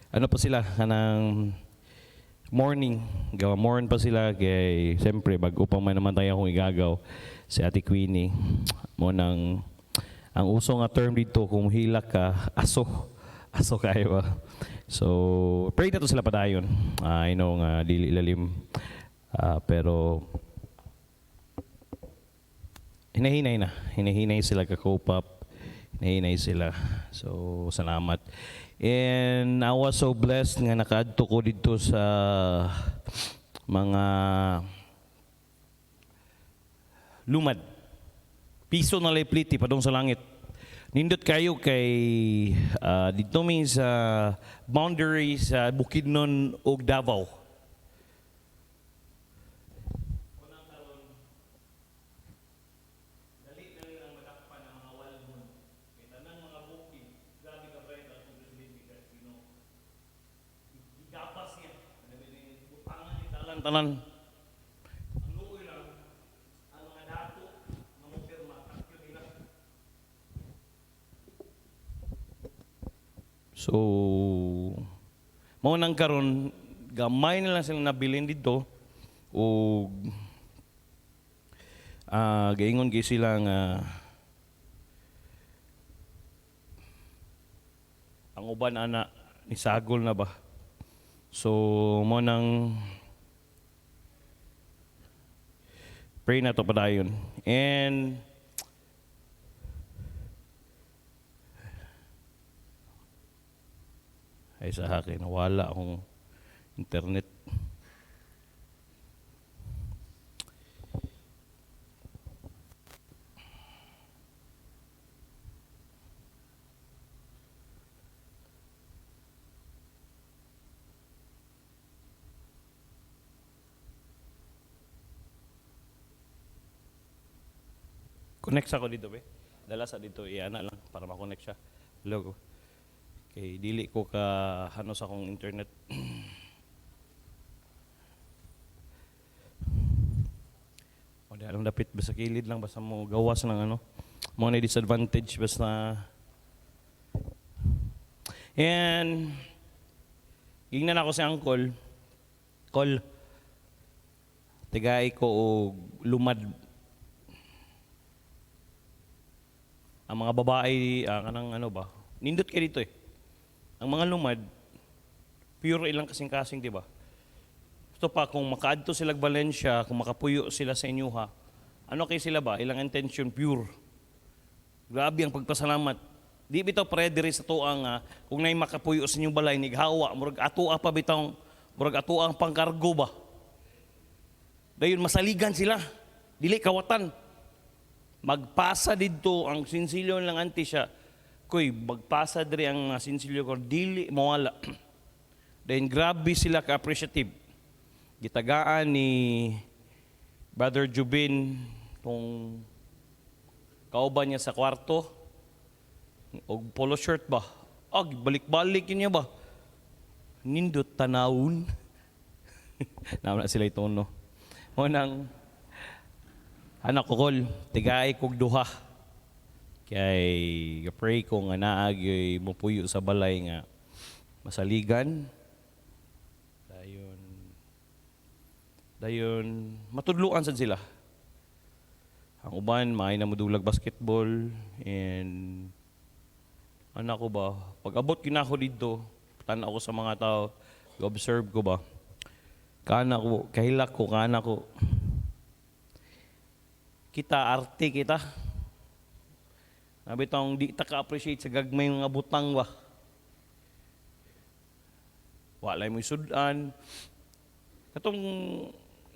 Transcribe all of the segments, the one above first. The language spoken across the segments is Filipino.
ano pa sila kanang morning, gawa morn pa sila kay siyempre bago pa man naman tayo akong igagaw si Ate Queenie mo nang ang uso nga term dito kung hilak ka aso kayo ba. So pray na to sila padayon. I know nga dili ilalim pero hinahinay sila ka cope up, hinahinay sila. So salamat. And I was so blessed nga nakaadto ko dito sa mga lumad. Piso na lipliti padong sa langit. Nindot kayo kay dito mi sa boundary sa Bukidnon ug Davao. Tanan. Ang luoy lang, ang mga dato, mga pirma, takyo nila. So, mao nang karon gamay na lang silang nabilin dito o gaingon kay sila nga ang uban ana ni sagol na ba. So, mo nang pray na to padayon. And ay sa akin, wala akong internet. Connect ako dito, be. Dala sa dito, iana lang para makonect siya. Hello. Okay, dili ko ka hanos akong internet. O di alam dapit basta kilid lang basta mo gawas ng ano. Mo na disadvantage basta. And gingnan ako si Uncle. Call. Tigay ko og lumad. Ang mga babae, kanang ano ba, nindot kayo dito eh. Ang mga lumad, pure ilang kasing-kasing, di ba? Ito pa, kung makaadto sila Valencia, kung makapuyo sila sa inyuha, ano kayo sila ba? Ilang intention, pure. Grabe ang pagpasalamat. Di bitaw prediri sa tuang kung na'y makapuyo sa inyong balay, nighawa, murag atua pa bitang, murag atua ang pangkargo ba? Dayon masaligan sila, dili kawatan. Magpasa dito ang sinsilyo lang anti siya. Koy, magpasa diri ang sinsilyo ko dili mawala. Then grabe sila ka-appreciative. Gitagaan ni Brother Jubin tong kauban niya sa kwarto og polo shirt ba. Balik-balik niya ba. Nindot tanawon. Naman sila itono. Unang anak ko kol, tigay kog duha. Kay pray ko nga naagyoy mupuyo sa balay nga masaligan. Dayon matudluan sad sila. Ang uban maay na modulag basketball and anak ko ba, pag abot kinako dito, tan-aw ko sa mga tao, observe ko ba. Kana ko, kahilak ko, kana ko. Kita arte kita. Nabi tong di ta ka-appreciate sa gagmay mga butang ba. Walay mo sudan. Katong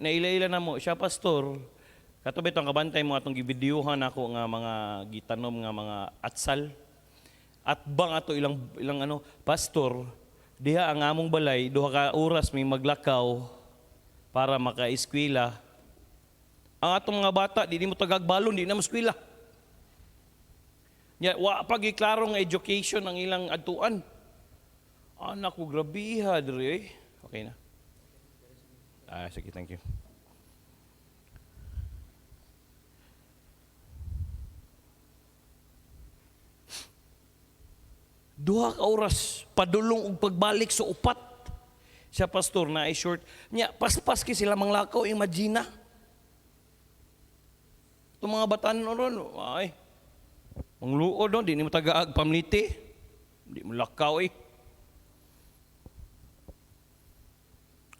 naila-ila na mo, siya pastor. Kato bitong kabantay mo atong gibidyuhan ako nga mga gitanom nga mga atsal. At bang ato ilang ano, pastor, diha ang among balay, duha ka oras may maglakaw para maka-eskwela. Ang atong mga bata, di mo tagagbalon, di na mo eskwela. Wa pag iklaro nga education ang ilang adtuan. Anak ko, grabiha, dre. Okay na. Sige, thank you. Duha ka oras padulong og pagbalik sa upat. Siya pastor na ay short nya paspas ki sila manglakaw imagine. Itong mga batan ron ay mangluod no di ni mo tagaag pamliti. Di mo lakaw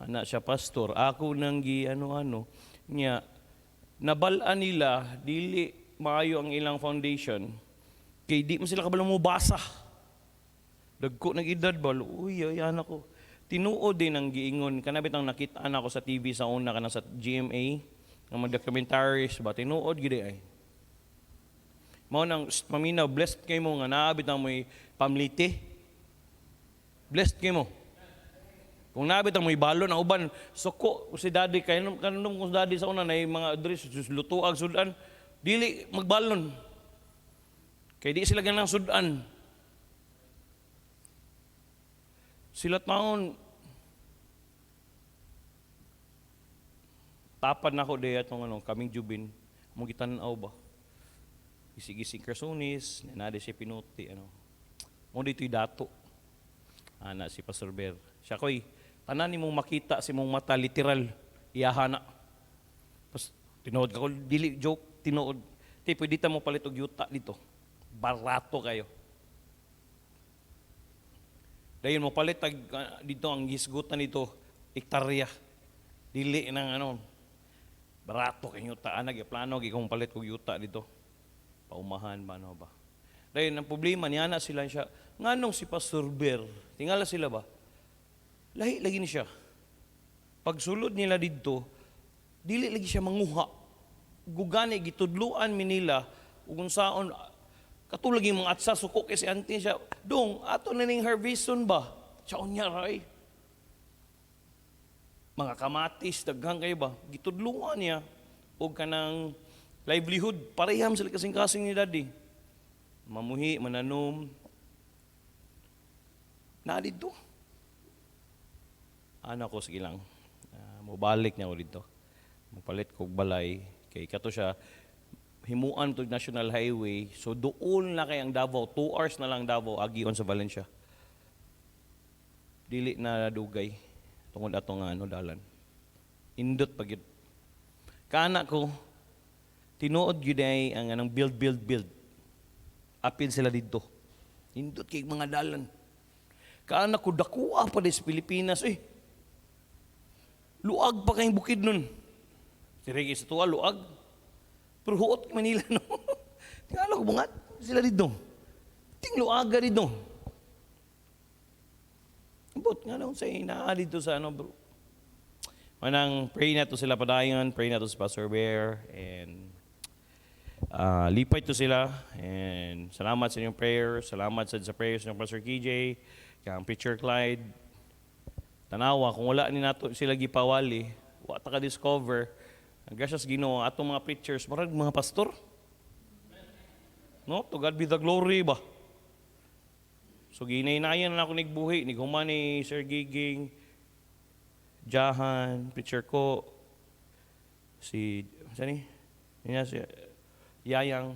Ana siya pastor, ako nang gi ano-ano nya nabalaan nila dili maayo ang ilang foundation kay di mo sila kabalo mo basa. Dagko nag edad ba, uy ay anak ko. Tinuod din ang giingon kanabit ang nakita ko sa TV sa una kana sa GMA ng mga documentaries ba tinuod gid ay. Mao nang paminaw blessed kay mo nga naabit ang may pamliti. Blessed kay mo. Kung naabit ang may balon ang uban suko si daddy kay kanum ko daddy sa una na mga address lutuag sudan dili magbalon. Kay di sila ganang sudan. Sila taon tapad na ako de atong kaming jubin mo gitan-aw ba. Gisig-gisig Kersonis, nanade si Pinuti Mo dito'y dato. Ana si Pastor Ber. Siya koy tanan nimong makita si mong mata literal iyahana. Pas tinuod ka ko dili joke tinuod. Ti pwede ta mo palit og yuta dito. Barato kayo. Dayon mo palit dito ang gisgutan dito hektarya. Dili ng barato kay yuta ana plano gi kong palit og yuta dito. Paumahan ba ba. Dayon ang problema niya na sila siya. Nganong si Pastor Ber, tingala sila ba? Lahi lagi ni siya. Pagsulod nila dito, dili lagi siya manguha. Gugani gitudluan mi nila ug unsaon katulog yung mga atsa suko kasi auntie siya. Dong, ato na ning harveston ba? Siya unya ray. Mga kamatis, daghang kayo ba? Gitudluan niya o kanang livelihood. Pareham sila kasing-kasing ni daddy. Mamuhi, mananom. Dito. Ano ko, sige lang. Mubalik niya ko dito. Mapalit ko balay. Kay kato siya, himuan to National Highway. So doon na kay ang Davao. 2 hours na lang Davao, agion sa Valencia. Dili na dugay. Tungod atong dalan. Indot pagid. Kana ko, tinuod yun ay ang build. Apil sila dito. Indot kay mga dalan. Kaana ko dakuha pa sa Pilipinas. Luag pa kayong bukid nun. Sirigi sa tuwa, luag. Pero huot Manila, no? Tingala ko bungat sila dito. Tingluaga dito. But nga lang sa inaa dito sa bro. Manang pray na to sila padayon, pray na to sa Pastor Bear, and lipay to sila, and salamat sa inyong prayers, salamat sa prayers ng Pastor KJ, kang Preacher Clyde. Tanawa, kung wala ni nato sila gipawali, wa ta ka-discover, ang gracious Ginoo atong mga preachers, marag mga pastor. No, to God be the glory ba. So ginaynayan na ako nigbuhi, nighuman ni Sir Giging, Jahan, preacher ko, si Yayang,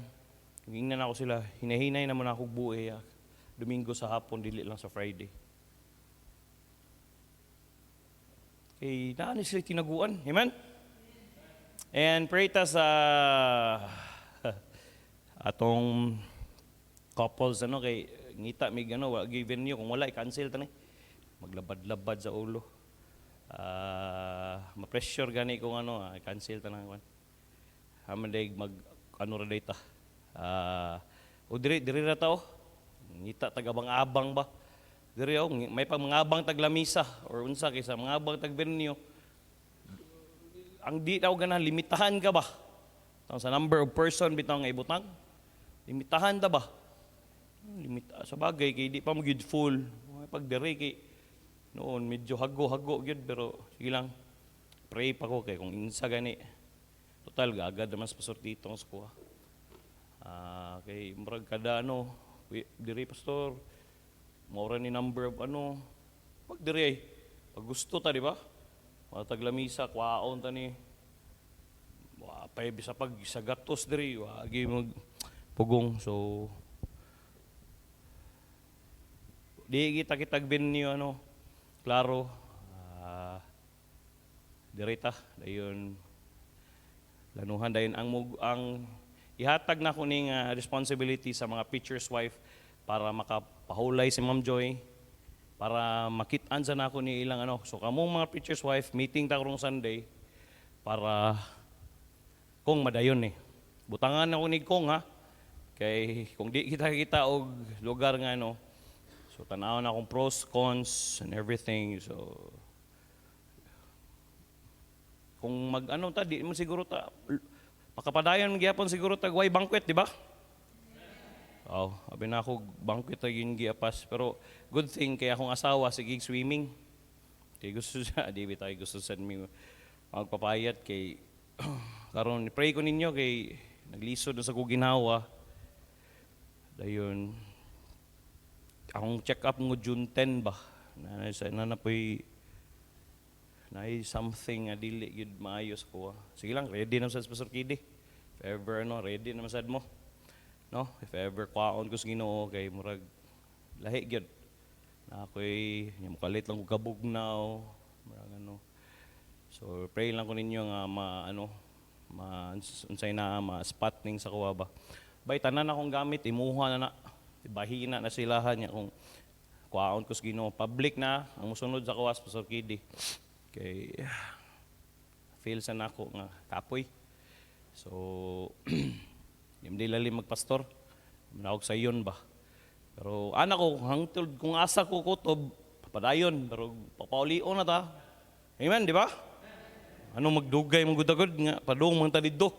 hingnan ako sila, hinahinay naman ako buhi, Domingo sa hapon, dili lang sa Friday. Kay naan sila tinaguan, amen? And pray ta sa atong couples kay ngita mig given niyo kung wala i-cancel ta ni. Maglabad-labad sa ulo. Ma-pressure gani kung i-cancel ta nang hamanday mag ra data. O diri ra ta ngita tagabang-abang ba. Diri may pang mangabang taglamisa or unsa kaysa mangabang tagbenyo. Ang di daw gana limitahan ka ba? Sa number of person bitaw nga ibutang. Limitahan ta ba? Sa bagay kay di pa mo gyud full. Pag diri kay noon medyo hago gyud pero sige lang. Pray pa ko kay kung insa gani. Total agad naman sa pasortito ang skuha. Kay murag kada diri pastor. Maura ni number of pag diri pag gusto ta di ba? Taglamisa, kwaon ta ni. Pay bisa pag sa gatos diri, wagi mag pugong. So di kita kitag venue ano, klaro. Direta dayon lanuhan dayon ang ihatag na ko ning responsibility sa mga preacher's wife para makapahulay si Ma'am Joy para makit-an sa nako ni ilang ano. So kamong mga preacher's wife meeting ta karong Sunday para kung madayon eh. Butangan ako ni Kong ha. Kay kung di kita og lugar nga ano. So tanaw na akong pros, cons and everything. So kung mag-ano ta, di mo siguro ta, pakapadayon gyapon siguro ta, way banquet, di ba? Oh, abi na ako, banquet na yun giapas. Pero good thing, kaya akong asawa, sige swimming. Kaya gusto siya, di ba tayo gusto sa me magpapayat kay, karon pray ko ninyo kay, naglisod na sa kuginawa. Dayon, akong check up ngo June 10 ba? Na po'y, na something dili yun maayos ko. Sige lang, ready na sa Pastor Kidi. If ever ano, ready na masad mo. No? If ever kwaon ko sa Ginoo kay murag lahi gyud. Na ako'y mukalit lang ko kabugnaw, murag ano. So pray lang ko ninyo nga unsay na ma-spot ning sa kuwa ba. Bay tanan akong gamit imuha na bahina na silahan niya kung kwaon ko sa Ginoo. Public na ang musunod sa kuwas Pastor Kidi. Kay feel sa nako nga kapoy. So hindi lalim magpastor. Manawag sa iyon ba. Pero anak ko hangtod kung asa ko kutob papadayon pero papaulio na ta. Amen, di ba? Ano magdugay mong gudagod nga padung mang tadidto.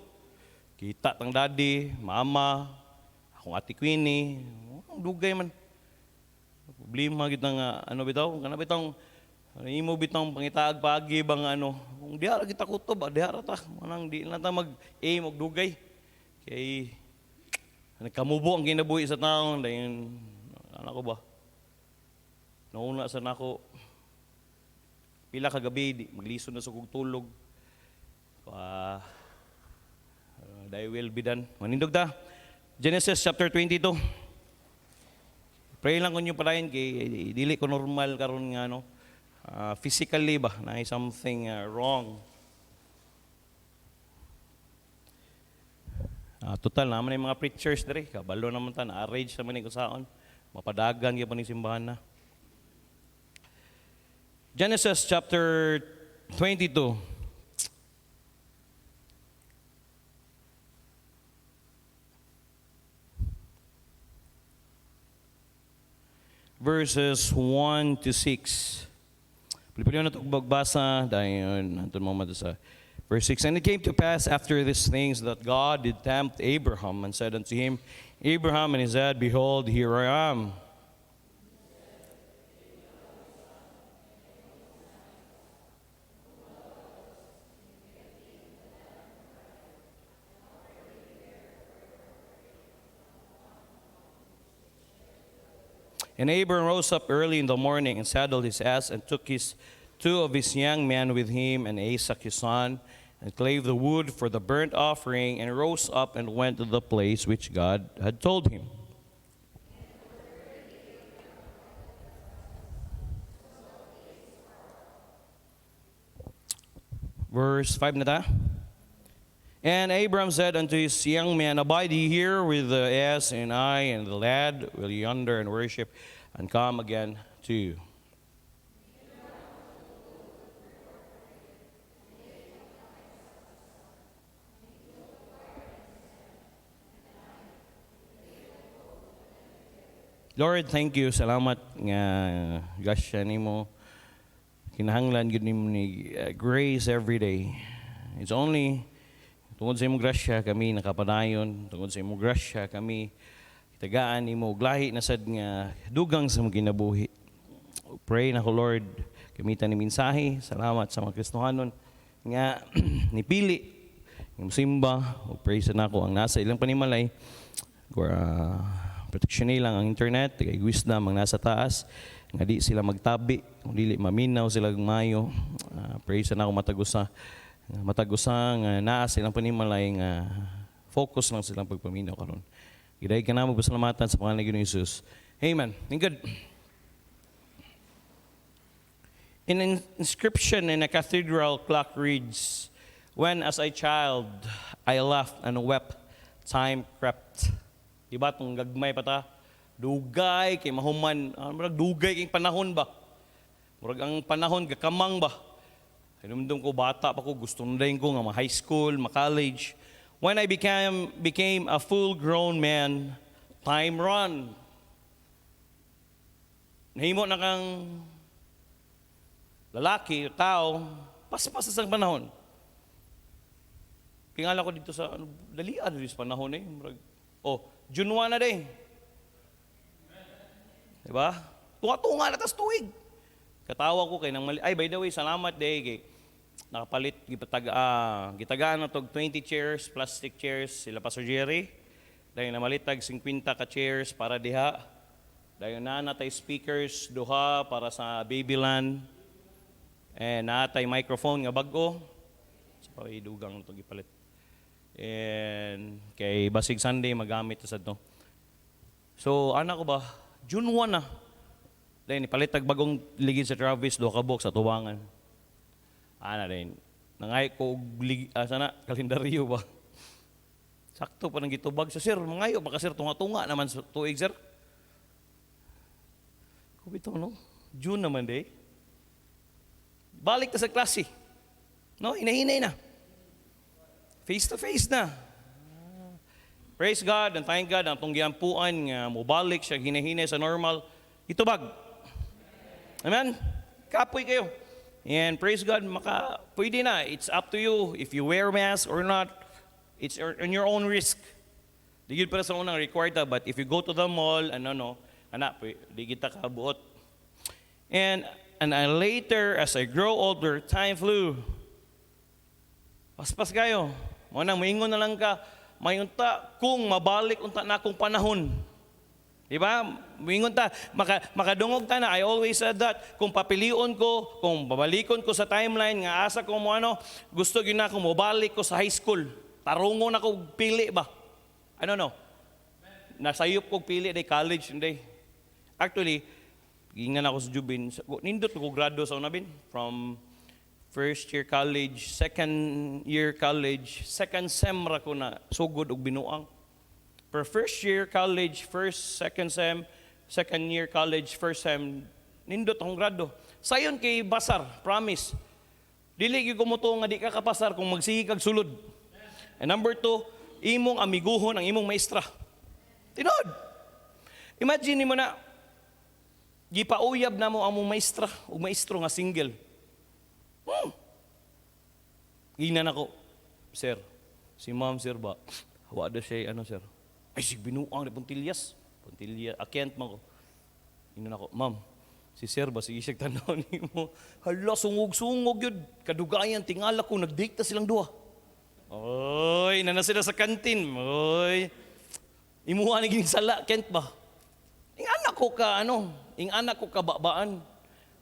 Kita tang daddy, mama, akong ati Queenie, dugay man. Problema gid nga ano bitaw, kana bitaw imo bitong pangitaag pagi bang ano, kung diha kita kutob, diha ra ta, manang di na ta mag-aim og dugay. Kay nagkamubo ang kinabuhi sa taon dayon anak ko ba. Nauna sa nako pila ka gabi di maglisod na sa kog tulog. Thy will be done. Manindog ta. Genesis chapter 22. Pray lang ko nyo palayan kay dili ko normal karon nga no. Physically ba na something wrong. Total naman yung mga preachers dere, kabalo naman ta na-arrange naman ni kusaon. Mapadagan gyud ning simbahan na. Genesis chapter 22. Verses 1 to 6. Pilipinon na ito magbasa dahil nandun mo sa verse 6. And it came to pass after these things that God did tempt Abraham and said unto him, Abraham, and he said, Behold, here I am. And Abram rose up early in the morning and saddled his ass and took two of his young men with him and Isaac his son and clave the wood for the burnt offering and rose up and went to the place which God had told him. Verse 5 na ta. And Abram said unto his young man, Abide ye here with the ass, and I and the lad will yonder and worship, and come again to you. Lord, thank you. Salamat nga gasya nimo. Kinahanglan gud nimo ni grace every day. It's only tungod sa imong grasya kami nakapadayon, tungod sa imong grasya kami tagaan nimo glahi na sad nga dugang sa imong kinabuhi. Pray na ko Lord, gamitan ni mensahe. Salamat sa mga Kristohanon nga nipili ng simba. Pray sa nako ang nasa ilang panimalay. Protection nilang ang internet, kay wisdom ang nasa taas, nga di sila magtabi, kung dili maminaw sila mayo. Pray sa nako matagusang naa silang panimalay nga focus lang silang pagpaminaw karon. Giday ka na magpasalamatan sa pangalan ni Ginoong Hesus. Amen. And good. An inscription in a cathedral clock reads, "When as a child I laughed and wept, time crept." Diba itong gagmay pa ta? Dugay kay mahuman. Murag dugay kay panahon ba? Murag ang panahon gakamang ba? Hinumdum ko bata pa ko, gusto na rin ko nga ma-high school, ma-college. When I became a full-grown man, time run. Nahimo na kang lalaki, tao, pas-pas sa panahon. Tingala ko dito sa, dalian din sa panahon eh. June 1 na din. Diba? Tunga-tunga na tas tuig. Katawa ko kay nang mali. Ay, by the way, salamat day kay nakapalit gitagaan na tog 20 chairs, plastic chairs, sila Pastor Jerry. Dahil namalitag 50 ka chairs para diha. Dahil natay speakers, duha para sa Babyland. Natay microphone nga bago. Sa dugang ito gipalit. And kay Basig Sunday magamit sa ito. So, anak ko ba, June 1 na. Dahil nipalitag bagong ligid sa Travis, duha ka box sa tuwangan. Rin. Nangay ko sana kalendaryo ba? Sakto pa nang gitubag sa sir, mangayo baka sir tunga-tunga naman sa tuig sir. Kubito no? June naman day. Balik ta sa klase. No, inahinay na. Face to face na. Praise God and thank God ang tong giampuan nga mobalik siya hinahinay sa normal. Itubag. Amen. Kapoy kayo. And praise God, pwede na. It's up to you if you wear mask or not. It's on your own risk. Di yun para sa unang required but if you go to the mall, di kita kabuot. And later, as I grow older, time flew. Paspas kayo. Munang maingon na lang ka, mayunta kung mabalik unta na akong panahon. Diba? Mingon ta, makadungog ta na, I always said that, kung papilion ko, kung babalikon ko sa timeline, nga asa ko mo gusto yun na akong mabalik ko sa high school. Tarungon ako pili ba? Nasayop ko pili, day college, hindi. Actually, gingan ako sa Jubin, nindot ko grado sa unabin, from first year college, second year college, second sem ra ko na sugod og binuang. Per first year college, second year college, first sem, nindot akong grado. Sayon kay Basar, promise. Dili gyud ko moto nga di ka kapasar kung magsige kag sulod. And number 2, imong amiguhon ang imong maestra. Tinod. Imagine mo na, gipauyab na mo ang mong maestra o maestro nga single. Ginan ako, sir, si ma'am sir ba, hawa da siya, sir? Ay, si binuang ni Puntillas, akent mo ko. Ginan ako, ma'am, si sir ba, sige siya tanaw ni mo. Hala, sungog-sungog yun. Kadugayan, tingala ko, nag-date na silang duha. Oy, nana sila sa kantin. Oy, imuha na gining sala, kent ba? Ing anak ko ka babaan.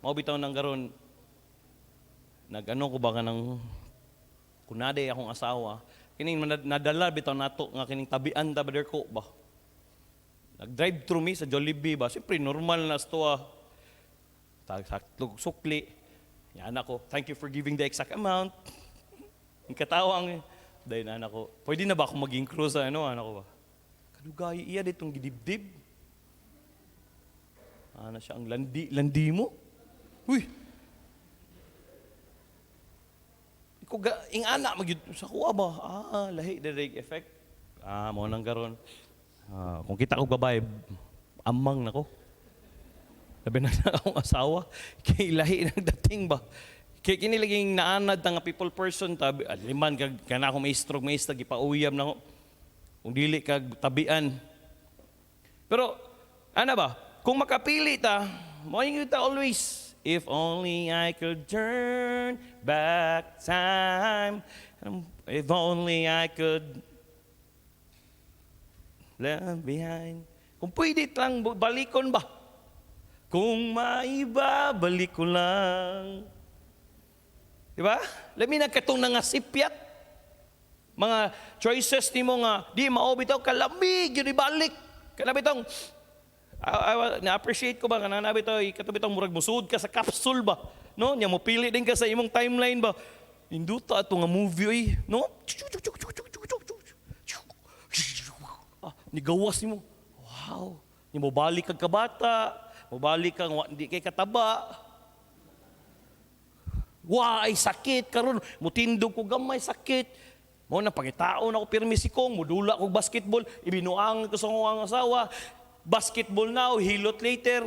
Maubitaw ng garon, ko ba ka ng kunaday akong asawa, kining nadala bitaw nato nga kining tabian ta brother ko ba. Nag-drive through me sa Jollibee ba. Siyempre normal na stoa. Taglog sukli. Yan ako, thank you for giving the exact amount. Ang katawang dahil anak ko, pwede na ba ako maging crew sa anak ko ba? Kadugay iya ditong gidibdib. Siya ang landi mo. Uy. Ing anak magyud sa kuha ba? Lahi direct effect. Mo nang garon. Kung kita ko babae, amang nako. Labi na akong asawa, kay lahi ng dating ba? Kay kinilaging naanad nga people person, liman ka na akong maestro, gipauyam na ako. Kung dili kag tabian. Pero, ba? Kung makapili ta, mo yung ta always, if only I could turn back time, if only I could left behind. Kung pwede lang, balikon ba? Kung maibabalik ko lang. Diba? Lami nagkatong nangasipyat. Mga choices ni mo nga, di maobitaw, kalamig, yun ibalik. Kalabitong, Na-appreciate ko ba kanang nabi to katabi tong murag musud ka sa capsule ba, no? Nya mo pili din ka sa imong timeline ba. Induta ato nga movie oy, no? Nigawas nimo. Wow. Ni mo balik kag kabata, mo balik kang di kay kataba. Ay sakit karon, mutindog ko gamay sakit. Mo na pangitaon ako pirmi si Kong, mudula ko basketball, ibinuang ko sa akong asawa. Basketball now, hilot later.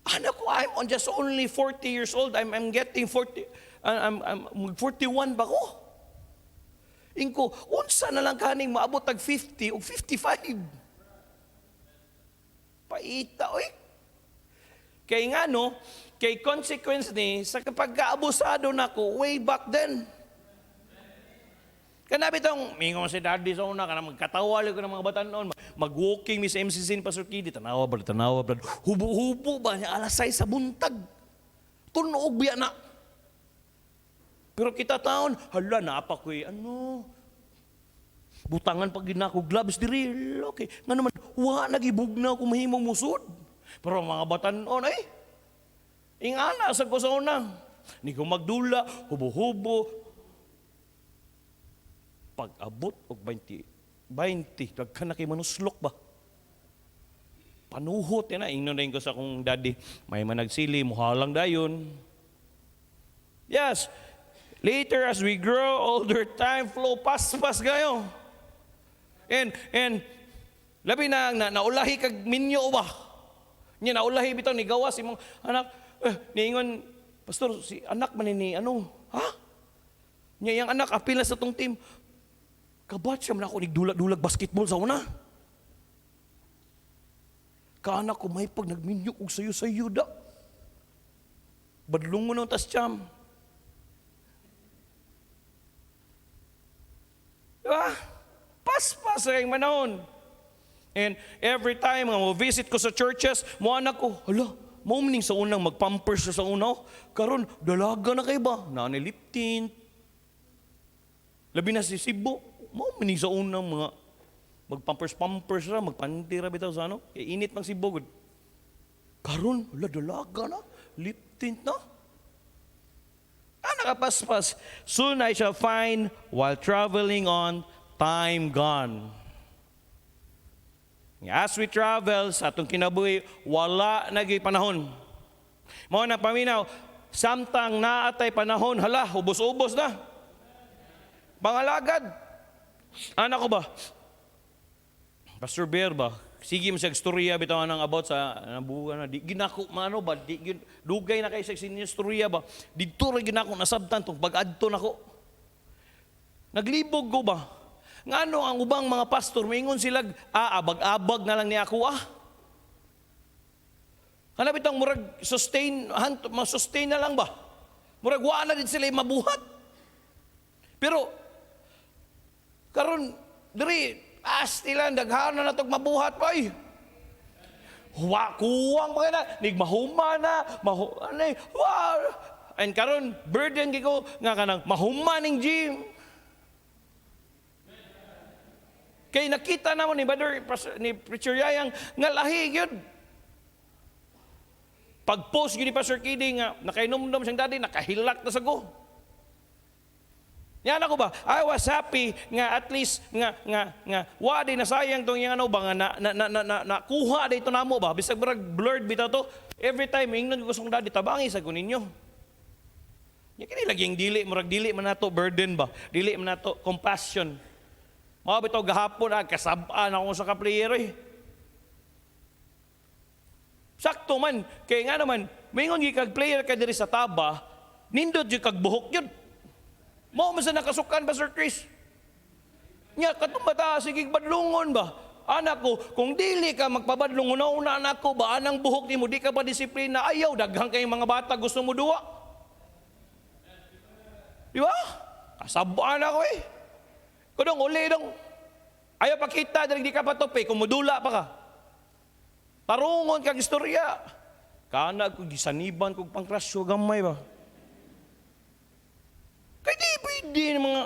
Anak ko, I'm just only 40 years old. I'm getting 40. I'm 41 ba ko? Ingko, unsa na lang kaning maabot tag 50 o 55. Paita, oy. Kay nga no, kay consequence ni, sa kapag kaabusado na ko, way back then. Kanabi tong, mingon si daddy sa una, kanang magkatawal ko ng mga batan noon, mag-walking, Miss MCC, Pastor Kidi, tanawa, brad, hubo-hubo ba, alas 6 sa buntag. Tunog biya na. Pero kita taon, hala, naapa ko butangan pag ginako gloves diri, okay. Nga naman, nagibugna ko mahimong musod. Pero mga batan noon, ingana sa ko sa una. Ni ko magdula, hubo-hubo, pag-abot og 20, daghan na kay manuslok ba? Panuhot na, ingnon ko sa akong daddy, may managsili, muhalang dayon. Yes, later as we grow older, time flow, pas-pas gayo. And labi na naulahi kag minyo ba? Nya naulahi bitaw ni gawas imong anak, niingon, pastor, si anak man ni ha? Nya yang anak apil na sa tong team. Kabat siya man ako nigdulag-dulag basketball sa una. Kaanak ko may pag nagminyo og sayo-sayo da. Badlungon ng tasyam. Diba? Pas-pas kayong manahon. And every time nga mo visit ko sa churches, mo anak ko, hala, maumining sa unang magpampers sa una. Karon dalaga na kay ba? Naniliptin. Labi na si Sibo. Maumining sa unang mga magpampers ra, magpantira bitaw sa ano. Kaya init mang Sibo. Karon, hala, dalaga na. Lip tint na. Nakapaspas. Soon I shall find while traveling on time gone. As we travel sa atong kinabuhi, wala naging panahon. Mao na paminaw, samtang naatay panahon, hala, ubos-ubos na. Pangalagad. Anak ko ba? Pastor Bear ba? Sige mo siya istorya bitaw nang about sa nabuga na di ginako mano ba di dugay na kay sa istorya ba didto ra ginako nasabtan tong pag-adto nako. Naglibog ko ba? Ngano ang ubang mga pastor maingon sila abag-abag na lang ni ako Kana bitang murag ma-sustain na lang ba? Murag wa na din sila mabuhat. Pero karon diri astilan daghan na natog mabuhat pa kuwang pa na nigmahuma na and karon burden giko nga kanang mahuma ning gym. Kay nakita namon ni Preacher Yayang nga lahi gyud. Pag-post gyud ni Pastor Kidi nga nakainom-nom siyang daddy nakahilak na sa go. Yan ako ba? I was happy nga at least nga wadi na sayang tong yang ba nga nakuha dito namo ba bisag blurred bitaw to. Every time ingnon ko song daddy tabangi sa kuninyo. Nya kini lagi ang dili man nato burden ba? Dili man nato compassion. Mao bitaw gahapon kasab-an ako sa ka-player Sakto man kay nga naman mingon gi kag player ka diri sa taba, nindot gyud kag buhok gyud. Mao man sa nakasukan ba Sir Chris? Nya katong bata sige badlungon ba? Anak ko, kung dili ka magpabadlungon una anak ko ba anang buhok nimo di ka ba disiplina ayaw daghang kay mga bata gusto mo duwa. Di ba? Kasabaan ako Kudong uli dong. Ayaw pakita dali di ka patupi kung mudula pa ka. Tarungon kag istorya. Kana ko gisaniban kog pangkrasyo gamay ba? Kaya di pwede mga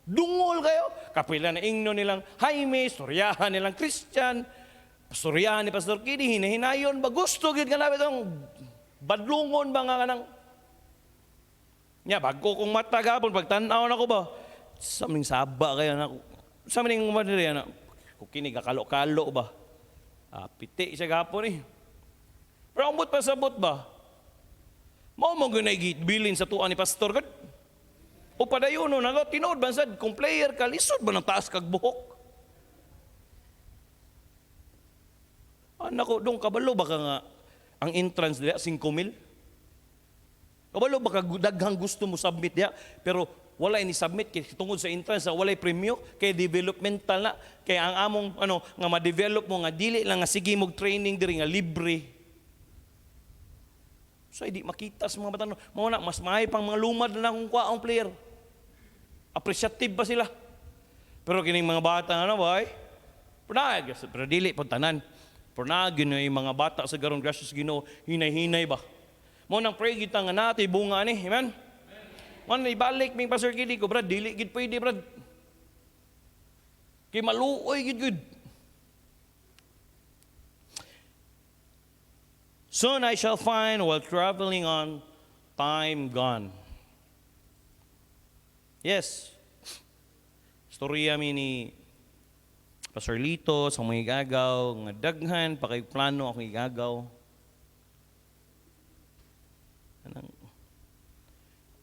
dungol kayo. Kapila na ingno nilang Jaime, istoryahan nilang Christian. pastoryahan ni Pastor Kini, hinahinayon ba? Gusto gid ka namin itong badlungon ba nga kanang nya, bago kong mata gapon, pagtanaw na ko ba, sa ming saba kaya na, sa ming umadiri na, kung kini kakalo-kalo ba, piti siya gapon eh. Pero ambot pa sabot ba, mao mo ginay bilin sa tuan ni Pastor God. O padayon no, nago, tinood bansad, kung player ka, lisod ba ng taas kag buhok? Anak ko, dong kabalo ba ka nga, ang entrance nila, 5,000? Kabalo baka daghang gusto mo submit diya pero wala ni submit kay tungod sa entrance wala premyo kay developmental na kay ang among nga ma-develop mo nga dili lang nga sige mog training diri nga libre. So di makita sa mga bata mao na mas maay pang mga lumad na kung kwaong player. Appreciative ba sila? Pero kining mga bata ba punag pero dili pud tanan. Punag yung mga bata sa garong gracious Ginoo hinay-hinay ba? Mo nang pray kita nga natin bunga ni, amen? Man ibalik ming Pastor Kidi ko, brad, dili gid pwede, brad. Kay maluoy gid. Soon I shall find while traveling on time gone. Yes. Storya mi ni Pastor Lito sa mga igagaw, nga daghan pa kay plano akong igagaw.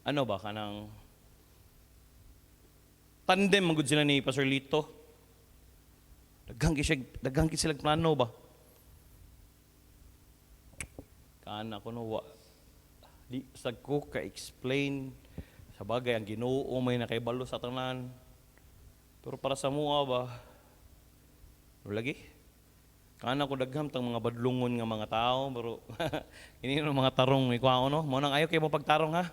Ano ba kanang tandem magud sila ni Pastor Lito. Daghang sila plano ba? Kana ko no di sad ko ka explain sa bagay ang Ginoo may nakaibalo sa tanan. Pero para sa mua ba lagi kana ko dagham tang mga badlungon nga mga tao pero ini mga tarong ikaw no mo nang ayo kay mo pagtarong ha.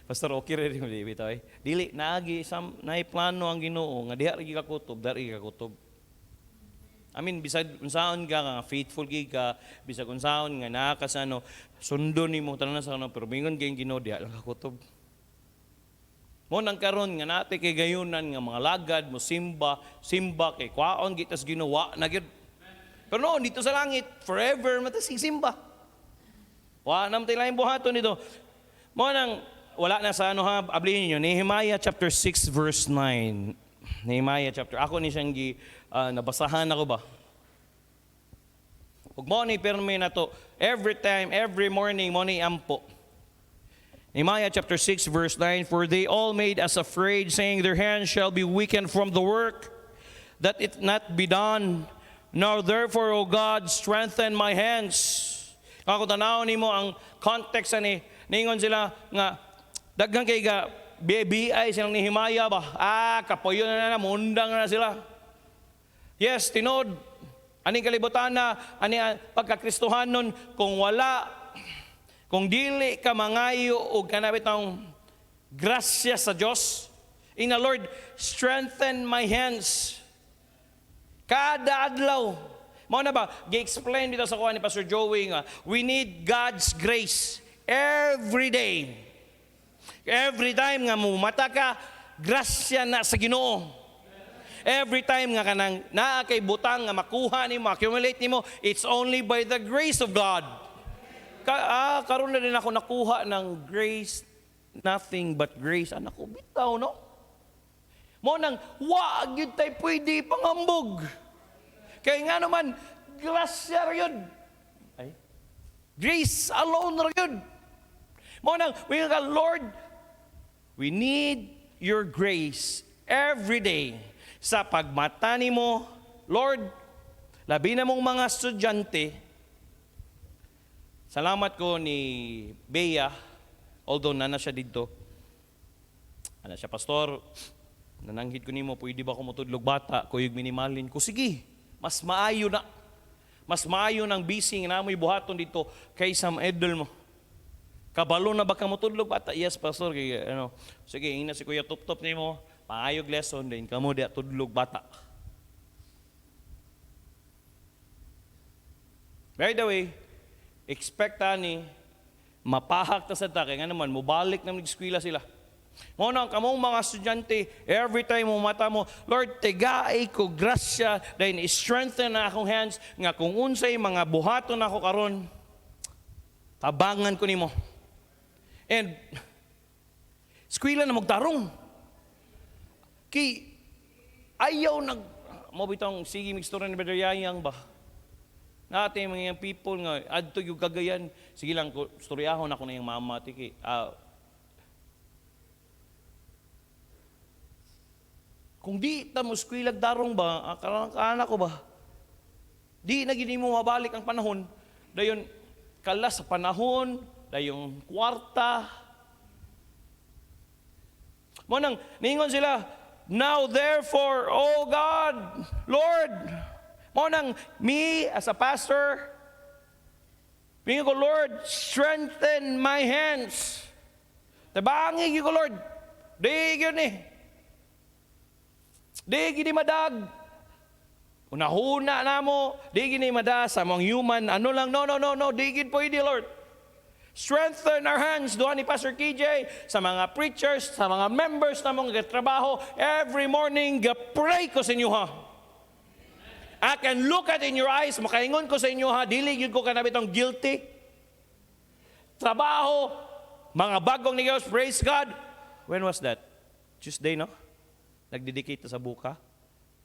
Pastor okay rin di bitaw dili naagi naay plano ang Ginoo nga diha ri ka kutob dari ka kutob. I mean bisag unsaon ka nga faithful gid ka bisag unsaon nga nakasano sundon nimo tanan sa pero mingon kay Ginoo diha lang ka kutob. Mo nang karon nga nate kay gayunan nga mga lagad mo simba kay kwaon gitas ginawa na gyud. Pero no dito sa langit forever matasig simba. Wa nam tay lain buhaton nito. Mo nang wala na sa ablihin niyo Nehemiah chapter 6 verse 9. Nehemiah chapter ako ni siyang nabasahan ako ba. Ug mo ni perme na to every time every morning mo ni ampo. Nehemiah chapter 6 verse 9, for they all made us afraid, saying, their hands shall be weakened from the work, that it not be done. Now therefore, O God, strengthen my hands. Ako tanaw nimo ang context ani ningon sila nga daghang kay ga BBI silang Nehemiah ba? Kapoyo na mundang na sila. Yes, tinod. Aning kalibutan na ani pagkakristohanon kung dili ka mangayo og kanabit ang grasya sa Dios, in the Lord, strengthen my hands. Kada adlaw. Mao na ba? Gi-explain dito sa kuha ni Pastor Joey nga, we need God's grace every day. Every time nga mo mata ka, grasya na sa Ginoo. Every time nga kanang naa kay butang nga makuha nimo, accumulate nimo, it's only by the grace of God. Karon na din ako nakuha ng grace, nothing but grace. Anak ko, bitaw, no? Mo nang, wag yun tayo pwede pangambog. Kaya nga naman, grasya rin. Ay, grace alone rin. Mo nang, Lord, we need your grace every day. Sa pagmata nimo, Lord, labi na mong mga estudyante, salamat ko ni Bea, although nana siya dito. Ana siya, pastor, nananghid ko nimo, pwede ba ako matudlog bata, kuyog minimalin ko? Sige, mas maayo na. Mas maayo ng bising na mo'y buhaton dito kaysa idol mo. Kabalo na ba ka matudlog bata? Yes, pastor. Sige, ina si Kuya Tup-Tup nimo, paayog lesson din, kamo di tudlog bata. By the way, expect ni mapahak ta sa ta kay nga naman mubalik nang nag-eskwela sila. Mo nang kamong mga estudyante, every time mo mata mo, Lord, tigaay ko grasya, dahil strengthen na akong hands, nga kung unsay mga buhaton ako karon, tabangan ko nimo. And, eskwela na magtarong. Kay, ayaw mo bitang, sige, migstura ni Brother Yayang ba? Natin mga people nga, adto yung kagayan, sige lang, storyahon ako na yung mama, tiki, kung di ta mo skwilag darong ba, kanak ko ba? Di na gini mo mabalik ang panahon. Dayon kala sa panahon, dayon kwarta. Mo nang ningon sila, now therefore, oh God, Lord, mo nang me as a pastor, pingo ko, Lord, strengthen my hands. Tabangi ko, Lord. Di yun eh. Di gini madag. Unahuna na mo. Di gini madag sa mga human. Ano lang, no. Di gini pwede, Lord. Strengthen our hands. Doon ni Pastor KJ, sa mga preachers, sa mga members na mga trabaho. Every morning, pray ko sa inyo ha. I can look at in your eyes. Makaingon ko sa inyo ha. Dili yun ko kanabitang guilty. Trabaho. Mga bagong negosyo. Praise God. When was that? Tuesday, no? Nagdedicate sa buka.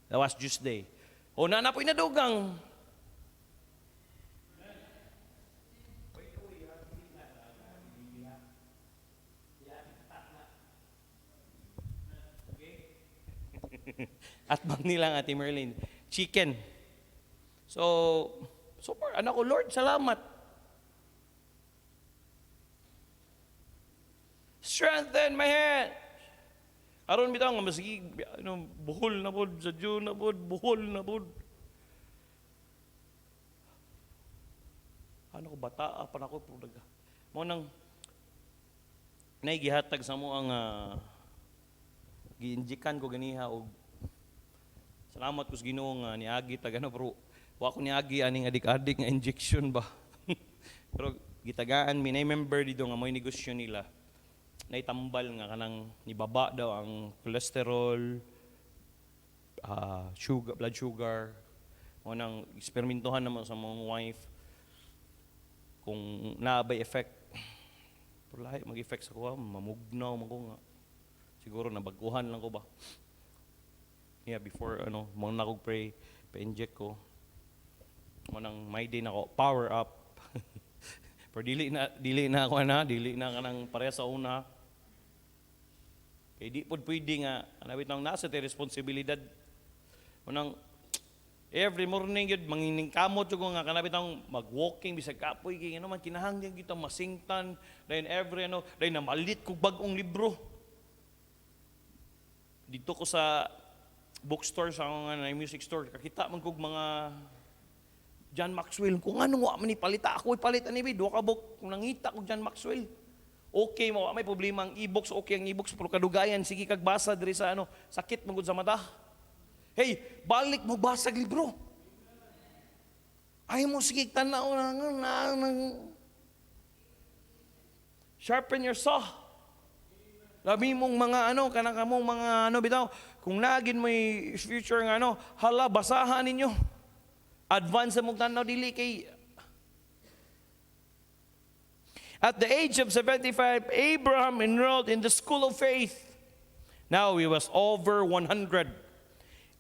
That was Tuesday. O na po inadugang. At bang nilang Ate Merlin. Chicken. So far, anak ko, Lord, salamat. Strengthen my hand. Aron bitaw nga masigi buhol na pod sa Diyo na pod, buhol na pod. Ano ko bata pa nako pudaga. Mo nang gihatag sa mo ang giinjikan ko ganiha og salamat ko sa Ginoo nga niagi tag ano pero wa ko niagi aning adik-adik nga injection ba. Pero gitagaan mi nay member dito nga moy negosyo nila. Naitambal nga kanang nibaba daw ang cholesterol, sugar, blood sugar. O nang eksperimentuhan naman sa mga wife kung naabay effect. Pero lahi mag-effect sa kuha, mamugnaw man ko nga. Siguro nabaguhan lang ko ba. Yeah, before mo na ko pray, pa-inject ko. Mo nang may day nako power up. Pero dili na kanang pareha sa una. Kaya di po pwede nga, anawit nang nasa tayo responsibilidad. Unang, every morning yun, mangining kamot yung nga, kanawit nang mag-walking, bisag kapoy, kaya man, kinahangyan kita masingtan, dahil dahil namalit kong bagong libro. Dito ko sa bookstore, sa music store, kakita man kong mga John Maxwell, kung ano nga man ipalita, ako ipalita ni Bid, waka book, kung nangita ko John Maxwell. Okay mo, may problema ang e-books, okay ang e-books, pero kadugayan, sige kagbasa diri sa sakit magud sa mata. Hey, balik mo basag libro. Ay mo sige tanaw sharpen your saw. Labi mong mga kanang kamong mga bitaw, kung nagin mo future nga hala basahan ninyo. Advance mong tanaw dili kay at the age of 75, Abraham enrolled in the school of faith. Now he was over 100.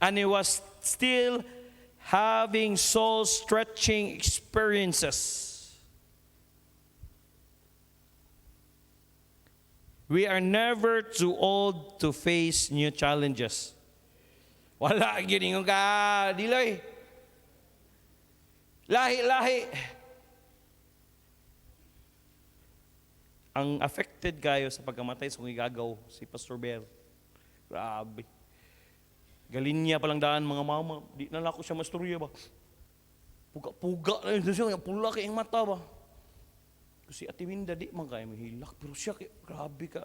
And he was still having soul-stretching experiences. We are never too old to face new challenges. Wala, giningon ka, Diloy. Lahi. Ang affected kayo sa pagkamatay sa igagaw, si Pastor Bel. Grabe. Galinya palang daan mga mama. Di na ako siya masturya ba. Puga na yun siya. Pula kayong mata ba. Kasi Ate Winda di man kaya mahilak. Pero siya, grabe ka.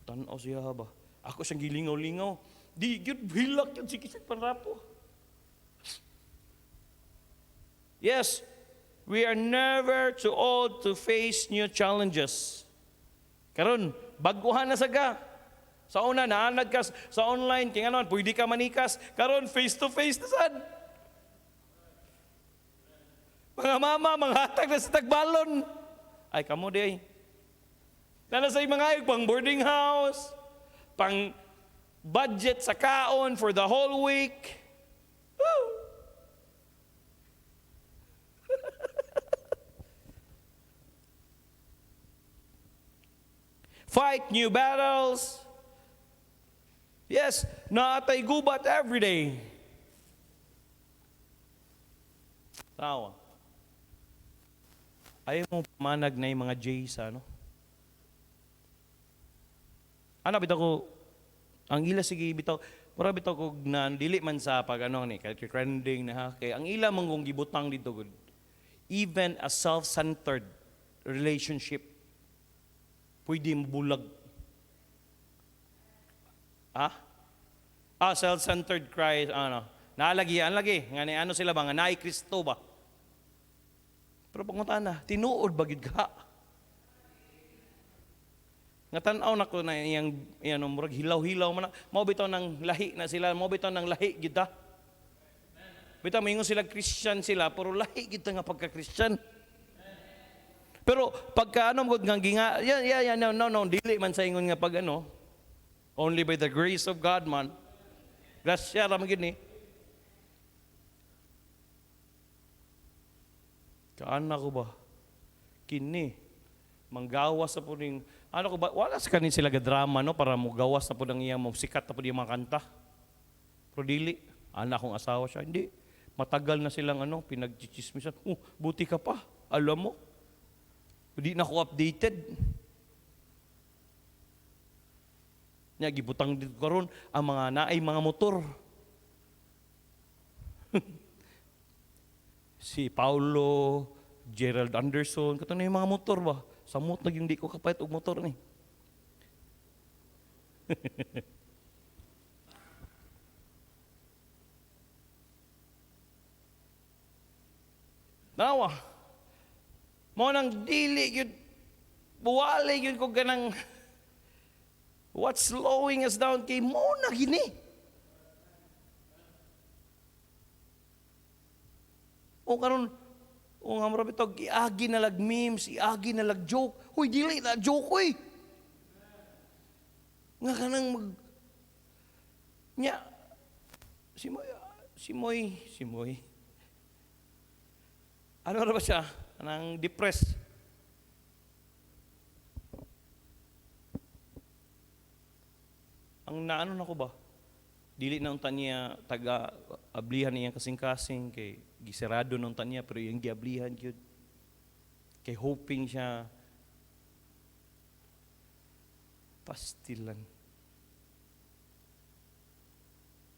Tanaw siya ba. Ako siyang gilingaw-lingaw. Di yun, hilak yun. Sige siya panrapo. Yes, we are never too old to face new challenges. Karon, baguhan na saga. Sa una, naanad ka sa online, kaya nga pwede ka manikas. Karon face to face na sad. Mga mama, mga hatag na sa tagbalon. Ay, kamo di ay. Na sa mga pang boarding house, pang budget sa kaon for the whole week. Woo! Fight new battles. Yes, naatay gubat every day. Tawa. Ayaw mo pamanag na yung mga J sa ano? Ano, bitaw ko, ang ila sige, bitaw, para bitaw ko na dili man sa pag ano ni, kaya trending na ha, kaya ang ila mong kong gibutang dito, good. Even a self-centered relationship, pwede mabulag. Ha? Self-centered Christ, ano, nalagi, nga ni ano sila ba, nga naay Kristo ba? Pero pangunta na, tinuod bagid ka. Nga tanaw na ko na iyang murag hilaw-hilaw man na. Mao bitaw ng lahi na sila, mao bitaw ng lahi gid ta. Bitaw mingon sila Christian sila, pero lahi gid ta nga pagka-Christian. Pero pagka ano mo nga ginga, no, dili man sa ingon nga pag ano, only by the grace of God man. Grasya ra man gid ni. Kaana ko ba? Kini. Manggawas sa po ning, ano ko ba, wala sa kanin sila drama, no? Para mo gawas na po ng iyang, sikat na po yung mga kanta. Pero dili, anak kong asawa siya, hindi. Matagal na silang ano, pinagchichismisan. Buti ka pa, alam mo. Hindi na ako updated. Nya, gibutang dito karon ang mga naay mga motor. Si Paulo, Gerald Anderson, kato na yung mga motor ba? Samot naging di ko kapait og motor ni. Nawa. Mo nang dili yun, buwali yun ko ganang, what's slowing us down kay mo na gini. O karon, o nga marami ito, iagi na lag memes, iagi na lag joke. Huy, dili na joke, huy. Nga ka nang nya, si Moy. Ano na ba siya? Anang depressed. Ang naano na ko ba? Dili na unta niya taga-ablihan niya kasing-kasing kay gisirado na unta niya pero yung giablihan yun. Kay hoping siya pastilan.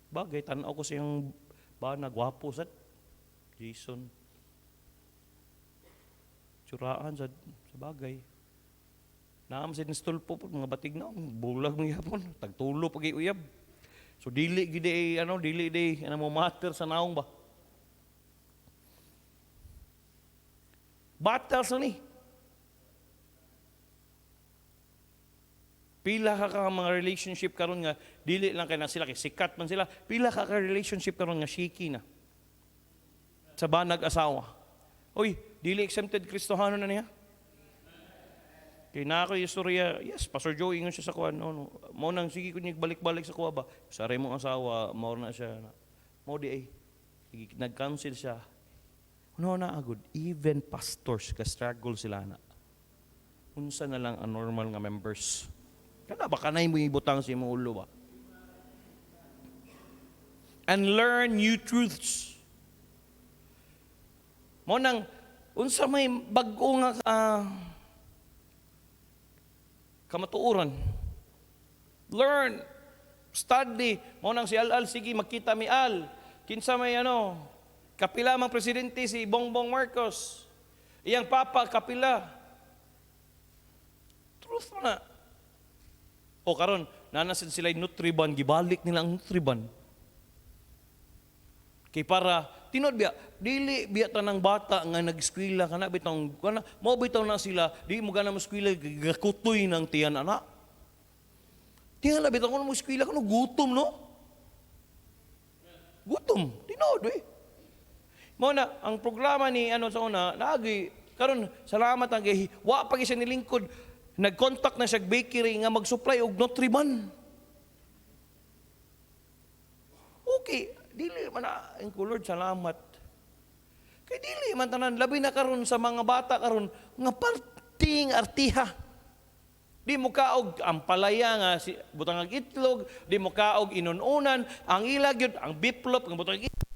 Bagay, tanaw ko siyang ba nagwapo sad Jason. Tsuraan sa bagay. Naam sa stulpo po mga batig na bulag mga yapon tagtulo pag uyab. So dili gid dili mo matter sa naong ba. Battles ni. Pila ka mga relationship karon nga dili lang kay na sila kay sikat man sila. Pila ka relationship karon nga shaky na. Sa banag asawa. Oy, dili exempted Kristohano na niya. Kaya na ako yung istorya, yes, Pastor Joe, ingon siya sa kuwan. No. Mo nang sige ko niya balik-balik sa kuwa ba. Saray mong asawa, maor na siya. Mo di ay, nag-counsel siya. No na agud, even pastors ka-struggle sila na. Unsa na lang ang normal nga members. Kana ba kanay mo ibutang si mong ulo ba? And learn new truths. Mo nang, unsa may bag-o nga kamatuoran. Learn. Study. Mo nang si Al, sige, magkita mi Al. Kinsa may kapila mang presidente si Bongbong Marcos. Iyang papa, kapila. Truth mo na. O karon, nanasin sila yung Nutriban, gibalik nila ang Nutriban. Kay para, tinod biya, dili biya tanang bata nga nag-eskwela ka na, mo bitaw na sila, di mo ganang eskwela, gakutoy ng tiyan anak. Tingnan na, bitang ko mo eskwela ko, gutom, no? Gutom, tinood, eh. Muna, ang programa ni, sa una, naagi, karon salamat ang wa pag isa nilingkod, nag-contact na siya bakery nga mag-supply og Nutriban. Okay, dili man na, ang Lord, salamat. Kay dili man tanan, labi na karon sa mga bata karon nga parting artiha. Di mo kaog ang palaya nga butang itlog, di mo kaog inununan, ang ilag yun, ang biplop, ang butang itlog.